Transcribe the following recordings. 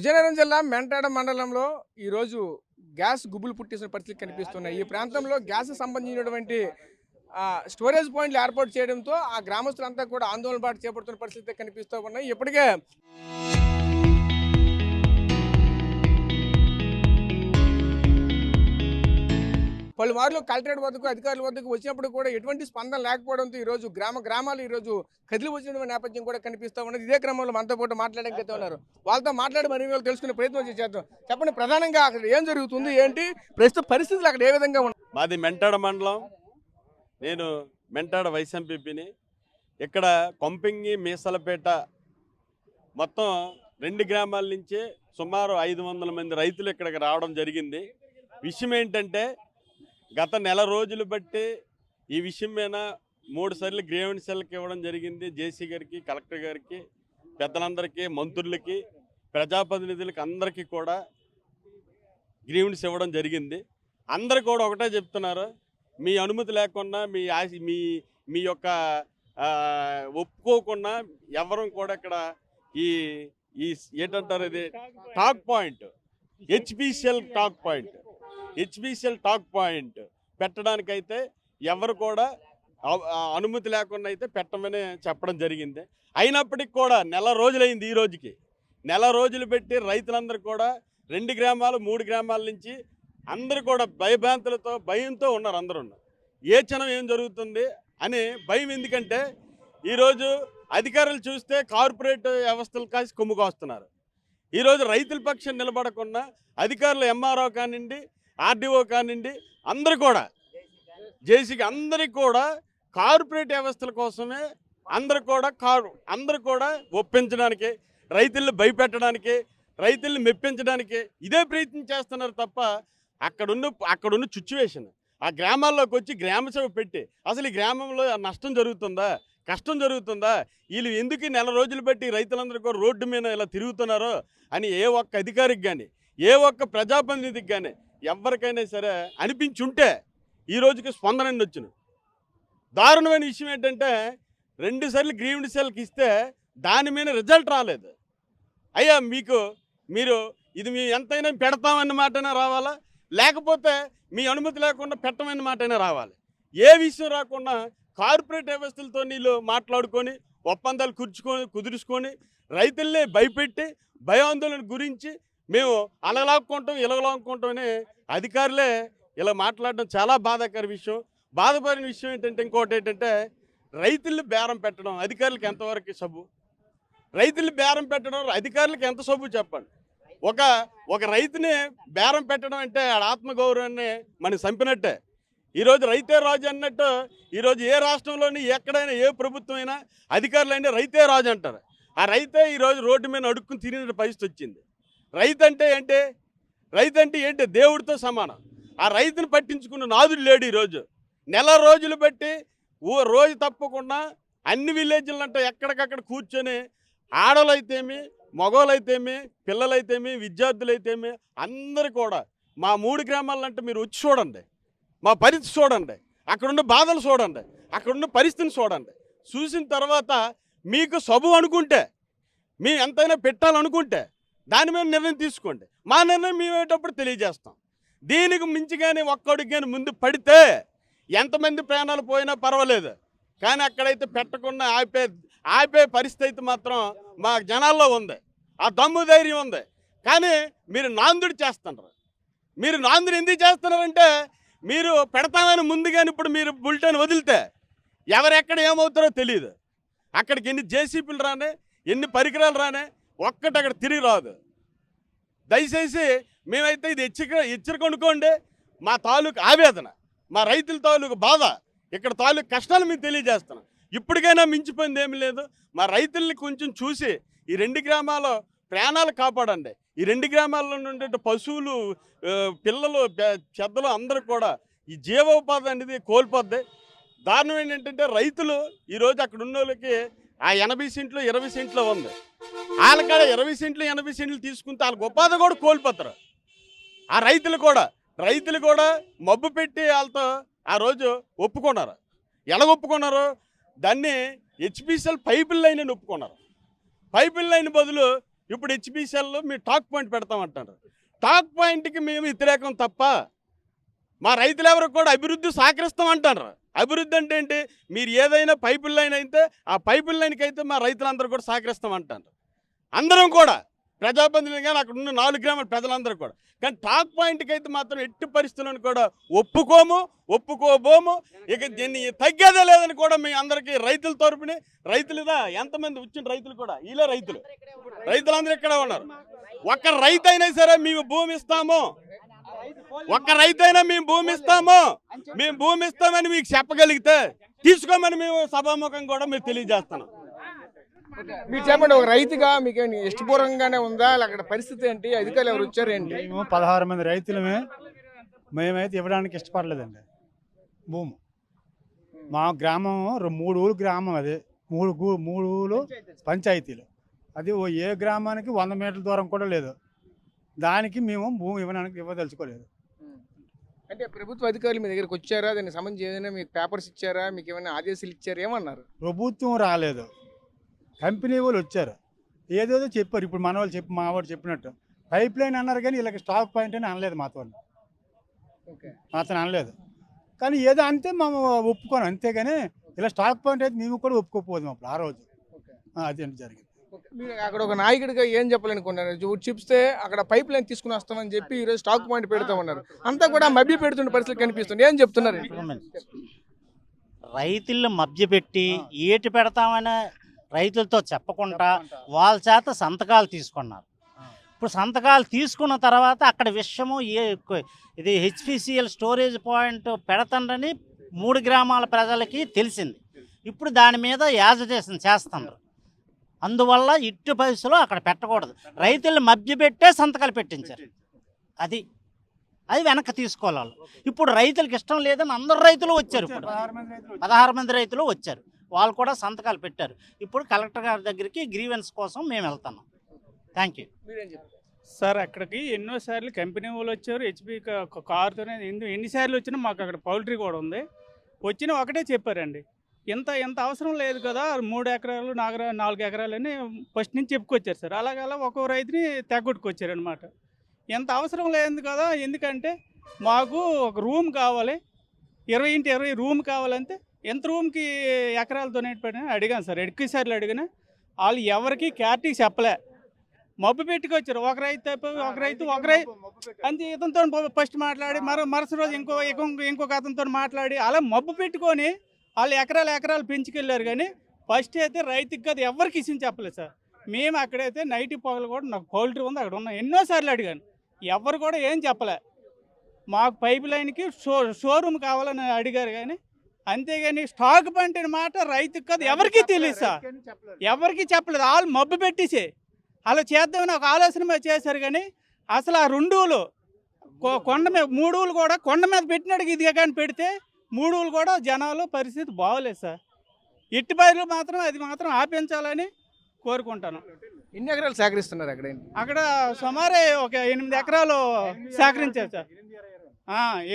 విజయనగరం జిల్లా మెంటాడ మండలంలో ఈరోజు గ్యాస్ గుబులు పుట్టిన పరిస్థితి కనిపిస్తున్నాయి. ఈ ప్రాంతంలో గ్యాస్ సంబంధించినటువంటి స్టోరేజ్ పాయింట్లు ఏర్పాటు చేయడంతో ఆ గ్రామస్తులంతా కూడా ఆందోళన బాట చేపడుతున్న పరిస్థితి కనిపిస్తూ ఉన్నాయి. ఇప్పటికే పలుమార్లు కలెక్టరేట్ వద్దకు అధికారుల వద్దకు వచ్చినప్పుడు కూడా ఎటువంటి స్పందన లేకపోవడంతో ఈరోజు గ్రామాలు ఈరోజు కదిలి వచ్చిన నేపథ్యం కూడా కనిపిస్తూ ఉన్నది. ఇదే క్రమంలో మనతో పాటు మాట్లాడడానికి అయితే ఉన్నారు. వాళ్ళతో మాట్లాడి మరి తెలుసుకునే ప్రయత్నం చేద్దాం. చెప్పండి, ప్రధానంగా అక్కడ ఏం జరుగుతుంది, ఏంటి ప్రస్తుత పరిస్థితులు అక్కడ ఏ విధంగా ఉన్నాయి? మాది మెంటాడ మండలం. నేను మెంటాడ వైస్ ఎంపీని. ఇక్కడ కొంపింగి మీసలపేట మొత్తం 2 గ్రామాల నుంచి సుమారు 500 మంది రైతులు ఇక్కడికి రావడం జరిగింది. విషయం ఏంటంటే గత నెల రోజులు బట్టి ఈ విషయం మీద 3 సార్లు గ్రీవెన్సీలకు ఇవ్వడం జరిగింది. జేసీ గారికి, కలెక్టర్ గారికి, పెద్దలందరికీ, మంత్రులకి, ప్రజాప్రతినిధులకి అందరికీ కూడా గ్రీవెన్స్ ఇవ్వడం జరిగింది. అందరు కూడా ఒకటే చెప్తున్నారు, మీ అనుమతి లేకుండా మీ యొక్క ఒప్పుకోకుండా ఎవరు కూడా ఇక్కడ ఈ ఏంటంటారు, ఇది టాక్ పాయింట్, హెచ్పిసిఎల్ టాక్ పాయింట్ పెట్టడానికైతే ఎవరు కూడా అనుమతి లేకుండా అయితే పెట్టమని చెప్పడం జరిగింది. అయినప్పటికీ కూడా నెల రోజులైంది. ఈ రోజుకి నెల రోజులు పెట్టి రైతులందరూ కూడా 2 గ్రామాలు 3 గ్రామాల నుంచి అందరూ కూడా భయంతో ఉన్నారు. అందరూ ఏ క్షణం ఏం జరుగుతుంది అని భయం. ఎందుకంటే ఈరోజు అధికారులు చూస్తే కార్పొరేట్ వ్యవస్థలు కాసి కొమ్ము కాస్తున్నారు. ఈరోజు రైతుల పక్షం నిలబడకుండా అధికారులు ఎంఆర్ఓ కానివ్వండి, ఆర్డీఓ కానివ్వండి, అందరూ కూడా జేసీకి అందరికీ కూడా కార్పొరేట్ వ్యవస్థల కోసమే అందరూ కూడా ఒప్పించడానికి, రైతుల్ని భయపెట్టడానికి, రైతుల్ని మెప్పించడానికి ఇదే ప్రయత్నం చేస్తున్నారు తప్ప అక్కడున్న సిచ్యువేషన్ ఆ గ్రామాల్లోకి వచ్చి గ్రామసభ పెట్టి అసలు ఈ గ్రామంలో నష్టం జరుగుతుందా, కష్టం జరుగుతుందా, వీళ్ళు ఎందుకు నెల రోజులు బట్టి రైతులందరూ కూడా రోడ్డు మీద ఇలా తిరుగుతున్నారో అని ఏ ఒక్క అధికారికి కానీ, ఏ ఒక్క ప్రజాప్రతినిధికి కానీ ఎవరికైనా సరే అనిపించుంటే ఈ రోజుకి స్పందన వచ్చిన దారుణమైన విషయం ఏంటంటే 2 సార్లు గ్రీవెన్సీలకు ఇస్తే దాని మీద రిజల్ట్ రాలేదు. అయ్యా మీరు ఇది మీ ఎంతైనా పెడతామన్న మాటైనా రావాలా, లేకపోతే మీ అనుమతి లేకుండా పెట్టమన్న మాటైనా రావాలి. ఏ విషయం రాకుండా కార్పొరేట్ వ్యవస్థలతో నీళ్ళు మాట్లాడుకొని ఒప్పందాలు కుదుర్చుకొని రైతుల్ని భయపెట్టి భయాందోళన గురించి మేము అలలాక్కుంటాం ఇలగలాక్కుంటాం అని అధికారులే ఇలా మాట్లాడడం చాలా బాధాకర విషయం. బాధపడిన విషయం ఏంటంటే ఇంకోటి ఏంటంటే రైతుల్ని బేరం పెట్టడం అధికారులకు ఎంతవరకు సబు, రైతుల్ని బేరం పెట్టడం అధికారులకు ఎంత సబు చెప్పండి. ఒక రైతుని బేరం పెట్టడం అంటే ఆడ ఆత్మగౌరవాన్ని మనం చంపినట్టే. ఈరోజు రైతే రాజు అన్నట్టు ఈరోజు ఏ రాష్ట్రంలోని ఎక్కడైనా ఏ ప్రభుత్వం అయినా అధికారులైనా రైతే రాజు అంటారు. ఆ రైతే ఈరోజు రోడ్డు మీద అడుక్కుని తిరిగిన పరిస్థితి వచ్చింది. రైతు అంటే ఏంటి? దేవుడితో సమానం. ఆ రైతుని పట్టించుకున్న నాదుడు లేడు. ఈరోజు నెల రోజులు బట్టి రోజు తప్పకుండా అన్ని విలేజ్లంటే ఎక్కడికక్కడ కూర్చొని ఆడలైతేమి, మగవాళ్ళైతేమి, పిల్లలైతేమి, విద్యార్థులైతేమి అందరూ కూడా మా 3 గ్రామాలంటే మీరు వచ్చి చూడండి, మా పరిస్థితి చూడండి, అక్కడున్న బాధలు చూడండి, అక్కడున్న పరిస్థితిని చూడండి. చూసిన తర్వాత మీకు సబు అనుకుంటే, మీ ఎంతైనా పెట్టాలనుకుంటే దాని మీద నిర్ణయం తీసుకోండి. మా నిర్ణయం మేమేటప్పుడు తెలియజేస్తాం. దీనికి మించి కానీ ఒక్కడికి కానీ ముందు పడితే ఎంతమంది ప్రాణాలు పోయినా పర్వాలేదు, కానీ అక్కడైతే పెట్టకుండా ఆపే పరిస్థితి మాత్రం మా జనాల్లో ఉంది. ఆ దమ్ము ధైర్యం ఉంది. కానీ మీరు నాందుడు చేస్తున్నారు. మీరు నాందుడు ఎందుకు చేస్తున్నారంటే మీరు పెడతామని ముందుగాని ఇప్పుడు మీరు బులెటిన్ వదిలితే ఎవరెక్కడ ఏమవుతారో తెలియదు. అక్కడికి ఎన్ని జేసీపీలు రానే, ఎన్ని పరికరాలు రానే, ఒక్కటి అక్కడ తిరిగి రాదు. దయచేసి మేమైతే ఇది హెచ్చరికొనుకోండి. మా తాలూకు ఆవేదన, మా రైతుల తాలూకు బాధ, ఇక్కడ తాలూకు కష్టాలు మేము తెలియజేస్తున్నాం. ఇప్పటికైనా మించిపోయింది ఏమీ లేదు. మా రైతుల్ని కొంచెం చూసి ఈ 2 గ్రామాల ప్రాణాలు కాపాడండి. ఈ 2 గ్రామాల్లో నుండి పశువులు, పిల్లలు, చెద్దలు అందరూ కూడా ఈ జీవోపాధి అనేది కోల్పోద్ది. దారుణం ఏంటంటే రైతులు ఈరోజు అక్కడ ఉన్న వాళ్ళకి ఆ 80 సెంట్లు 20 సెంట్లు ఉంది. వాళ్ళకాడ 20 సెంట్లు 80 సెంట్లు తీసుకుంటే వాళ్ళకి ఉపాధి కూడా కోల్పోతారు. ఆ రైతులు కూడా మబ్బు పెట్టి వాళ్ళతో ఆ రోజు ఒప్పుకున్నారు. ఎలా ఒప్పుకున్నారు? దాన్ని హెచ్పిసిఎల్ పైపుల్ లైన్ అని ఒప్పుకున్నారు. పైపుల్ లైన్ బదులు ఇప్పుడు హెచ్పిసిఎల్లో మీరు టాక్ పాయింట్ పెడతామంటారు. టాక్ పాయింట్కి మేము వ్యతిరేకం తప్ప మా రైతులు ఎవరికి కూడా అభివృద్ధి సహకరిస్తామంటారు. అభివృద్ధి అంటే ఏంటి? మీరు ఏదైనా పైపుల లైన్ అయితే ఆ పైపుల లైన్కి అయితే మా రైతులందరూ కూడా సహకరిస్తామంటారు. అందరం కూడా ప్రజాప్రతినిధులు కానీ అక్కడ ఉన్న 4 గ్రామాల ప్రజలందరూ కూడా. కానీ టాక్ పాయింట్కి అయితే మాత్రం ఎట్టి పరిస్థితులను కూడా ఒప్పుకోబోము. ఇక దీన్ని తగ్గేదే లేదని కూడా మీ అందరికీ రైతుల తరపుని రైతులుగా ఎంతమంది వచ్చిన రైతులు కూడా వీళ్ళే రైతులందరూ ఇక్కడ ఉన్నారు. ఒక్క రైతు అయినా సరే మేము భూమి ఇస్తాము, మేము భూమి ఇస్తామని మీకు చెప్పగలిగితే తీసుకోమని మేము సభాముఖం కూడా మేము తెలియజేస్తున్నాం. మీరు చెప్పండి, ఒక రైతుగా మీకు ఇష్టపూర్వకంగానే ఉందా? అక్కడ పరిస్థితి ఏంటి? అధికారులు ఎవరు వచ్చారు ఏంటి? మేము 16 మంది రైతులమే. మేమైతే ఇవ్వడానికి ఇష్టపడలేదండి భూమి. మా గ్రామం 3 ఊరు గ్రామం, అది 3 ఊరు పంచాయతీలు. అది ఏ గ్రామానికి 100 మీటర్ల దూరం కూడా లేదు. దానికి మేము భూమి ఇవ్వదలుచుకోలేదు. అంటే ప్రభుత్వ అధికారులు మీ దగ్గరికి వచ్చారా? దానికి సంబంధించి ఏదైనా మీకు పేపర్స్ ఇచ్చారా? మీకు ఏమైనా ఆదేశాలు ఇచ్చారు? ఏమన్నారు? ప్రభుత్వం రాలేదు, కంపెనీ వాళ్ళు వచ్చారు, ఏదేదో చెప్పారు. ఇప్పుడు మా వాడు చెప్పినట్టు పైప్ లైన్ అన్నారు, కానీ వీళ్ళకి స్టాక్ పాయింట్ అని అనలేదు. మాతో అనలేదు, కానీ ఏదో అంతే మేము ఒప్పుకోను, అంతేగాని ఇలా స్టాక్ పాయింట్ అయితే మేము కూడా ఒప్పుకోకపోదాం అప్పుడు ఆ రోజు. అది అంటే జరిగింది. మీరు అక్కడ ఒక నాయకుడిగా ఏం చెప్పాలనుకున్నారు? చూపిస్తే అక్కడ పైప్ లైన్ తీసుకుని వస్తామని చెప్పి ఈరోజు స్టాక్ పాయింట్ పెడతామన్నారు. అంతా కూడా మభ్య పెడుతున్న పరిస్థితి కనిపిస్తుంది. ఏం చెప్తున్నారు? రైతులను మభ్యపెట్టి ఏటి పెడతామని రైతులతో చెప్పకుండా వాళ్ళ చేత సంతకాలు తీసుకున్నారు. ఇప్పుడు సంతకాలు తీసుకున్న తర్వాత అక్కడ విషయము ఇది హెచ్పిసిఎల్ స్టోరేజ్ పాయింట్ పెడతానని 3 గ్రామాల ప్రజలకి తెలిసింది. ఇప్పుడు దాని మీద యాజిటేషన్ చేస్తున్నారు. అందువల్ల ఇట్టి పరిస్థితుల్లో అక్కడ పెట్టకూడదు. రైతులను మభ్యపెట్టే సంతకాలు పెట్టించారు. అది వెనక్కి తీసుకోవాలి. ఇప్పుడు రైతులకు ఇష్టం లేదని అందరు రైతులు వచ్చారు. ఇప్పుడు 16 మంది రైతులు వచ్చారు, వాళ్ళు కూడా సంతకాలు పెట్టారు. ఇప్పుడు కలెక్టర్ గారి దగ్గరికి గ్రీవెన్స్ కోసం మేము వెళ్తున్నాం. Thank you sir. అక్కడికి ఎన్నోసార్లు కంపెనీ వాళ్ళు వచ్చారు, హెచ్పి కారుతోనే ఎన్నిసార్లు వచ్చినా మాకు అక్కడ పౌల్ట్రీ కూడా ఉంది. వచ్చినా ఒకటే చెప్పారండి, ఎంత అవసరం లేదు కదా, 3 ఎకరాలు 4 ఎకరాలని ఫస్ట్ నుంచి చెప్పుకొచ్చారు సార్. అలాగలా ఒక్కో రైతుని తెగొట్టుకొచ్చారనమాట. ఎంత అవసరం లేదు కదా, ఎందుకంటే మాకు ఒక రూమ్ కావాలి, 20x20 రూమ్ కావాలంటే ఎంత రూమ్కి ఎకరాలతో పడినా అడిగాను సార్. ఎక్కువసార్లు అడిగినా వాళ్ళు ఎవరికి క్లారిటీ చెప్పలే, మబ్బు పెట్టుకొచ్చారు. ఒక రైతు అంతే ఇతనితో ఫస్ట్ మాట్లాడి మరుసటి రోజు ఇంకొక అతనితో మాట్లాడి అలా మబ్బు పెట్టుకొని వాళ్ళు ఎకరాలు పెంచుకెళ్ళారు. కానీ ఫస్ట్ అయితే రైతుకి కదా ఎవరికి ఇచ్చింది చెప్పలేదు సార్. మేము అక్కడైతే నైట్ పగలు కూడా నాకు పౌల్ట్రీ ఉంది అక్కడ ఉన్నాం, ఎన్నోసార్లు అడిగాను, ఎవరు కూడా ఏం చెప్పలే. మాకు పైప్ లైన్కి షోరూమ్ కావాలని అడిగారు, కానీ అంతేగాని స్టాక్ పంట మాట రైతుకి కదా ఎవరికి తెలియదు సార్, ఎవరికి చెప్పలేదు. వాళ్ళు మబ్బు పెట్టేసి అలా చేద్దామని ఒక ఆలోచన చేశారు. కానీ అసలు ఆ 2 ఊళ్ళు కొండ మీద 3 ఊళ్ళు కూడా కొండ మీద పెట్టినట్టుగా ఇది కానీ పెడితే 3 ఊళ్ళు కూడా జనాలు పరిస్థితి బాగోలేదు సార్. ఇట్టి పైర్లు మాత్రం అది మాత్రం ఆపించాలని కోరుకుంటాను. ఎన్ని ఎకరాలు సేకరిస్తున్నారు అక్కడ సుమారు ఒక 8 ఎకరాలు సేకరించారు సార్.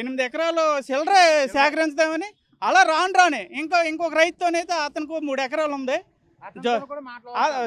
8 ఎకరాలు చిల్లరే సేకరించుదామని అలా రానే ఇంకొక రైతుతోనైతే అతనికి 3 ఎకరాలు ఉంది,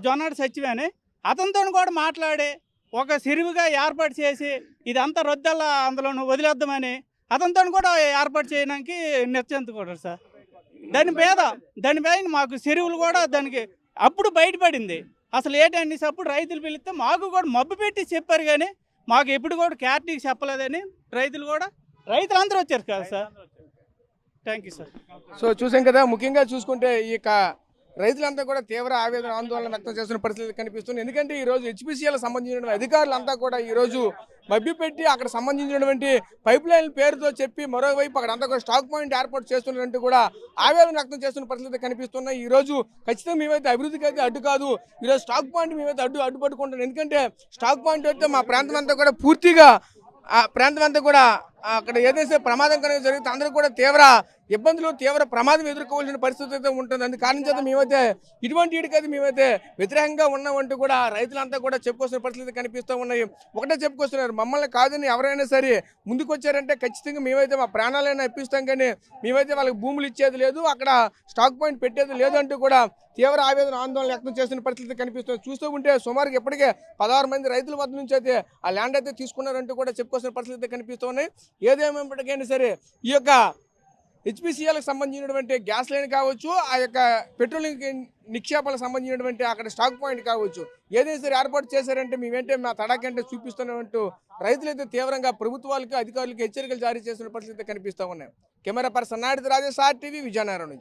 జొన్నాడు సచివని, అతనితో కూడా మాట్లాడి ఒక సిరివిగా ఏర్పాటు చేసి ఇదంతా రొద్దెల్లా అందులో వదిలేద్దామని అతనితో కూడా ఏర్పాటు చేయడానికి నిశ్చయించుకోవడం సార్. దాని మీద మాకు చెరువులు కూడా దానికి అప్పుడు బయటపడింది. అసలు ఏంటండి అప్పుడు రైతులు పిలిస్తే మాకు కూడా మబ్బు పెట్టి చెప్పారు, కానీ మాకు ఎప్పుడు కూడా క్లారిటీకి చెప్పలేదని రైతులందరూ వచ్చారు కదా sir. Thank you sir. So చూసాం కదా, ముఖ్యంగా చూసుకుంటే ఈ రైతులంతా కూడా తీవ్ర ఆవేదన ఆందోళన వ్యక్తం చేస్తున్న పరిస్థితి కనిపిస్తుంది. ఎందుకంటే ఈరోజు హెచ్పిసిఎల్ సంబంధించిన అధికారులంతా కూడా ఈరోజు మభ్యపెట్టి అక్కడ సంబంధించినటువంటి పైప్ లైన్ పేరుతో చెప్పి మరోవైపు అక్కడ అంతా కూడా స్టాక్ పాయింట్ ఏర్పాటు చేస్తున్నట్టు కూడా ఆవేదన వ్యక్తం చేస్తున్న పరిస్థితి కనిపిస్తున్నాయి. ఈ రోజు ఖచ్చితంగా మేమైతే అభివృద్ధికి అయితే అడ్డు కాదు, ఈరోజు స్టాక్ పాయింట్ మేమైతే అడ్డుపట్టుకుంటాం. ఎందుకంటే స్టాక్ పాయింట్ అయితే మా ప్రాంతం అంతా కూడా పూర్తిగా ఆ ప్రాంతం అంతా కూడా అక్కడ ఏదైతే ప్రమాదం కనుక జరిగితే అందరూ కూడా తీవ్ర ఇబ్బందులు తీవ్ర ప్రమాదం ఎదుర్కోవాల్సిన పరిస్థితి అయితే ఉంటుంది. అందుకు కారణం చేత మేమైతే ఇటువంటి వీడికైతే మేమైతే వ్యతిరేకంగా ఉన్నామంటూ కూడా రైతులంతా కూడా చెప్పుకోవాల్సిన పరిస్థితి కనిపిస్తూ ఉన్నాయి. ఒకటే చెప్పుకొస్తున్నారు, మమ్మల్ని కాదని ఎవరైనా సరే ముందుకు వచ్చారంటే ఖచ్చితంగా మేమైతే మా ప్రాణాలైనా ఇప్పిస్తాం, కానీ మేమైతే వాళ్ళకి భూములు ఇచ్చేది లేదు, అక్కడ స్టాక్ పాయింట్ పెట్టేది లేదు అంటూ కూడా తీవ్ర ఆవేదన ఆందోళన వ్యక్తం చేస్తున్న పరిస్థితి కనిపిస్తుంది. చూస్తూ ఉంటే సుమారుగా ఇప్పటికే 16 మంది రైతుల వద్ద నుంచి అయితే ఆ ల్యాండ్ అయితే తీసుకున్నారంటూ కూడా చెప్పుకోవాల్సిన పరిస్థితి కనిపిస్తూ ఉన్నాయి. ఏదేమైనప్పటికైనా సరే ఈ యొక్క హెచ్పిసిఎల్కి సంబంధించినటువంటి గ్యాస్ లైన్ కావచ్చు, ఆ యొక్క పెట్రోలియం నిక్షేపాలకు సంబంధించినటువంటి అక్కడ స్టాక్ పాయింట్ కావచ్చు, ఏదైనా సరే ఏర్పాటు చేశారంటే మేమేంటే మా తడాకంటే చూపిస్తున్నట్టు రైతులైతే తీవ్రంగా ప్రభుత్వాలకు అధికారులకు హెచ్చరికలు జారీ చేసిన పరిస్థితి కనిపిస్తూ ఉన్నాయి. Camera person Naidu Rajesh, RTV, Vizianagaram నుంచి.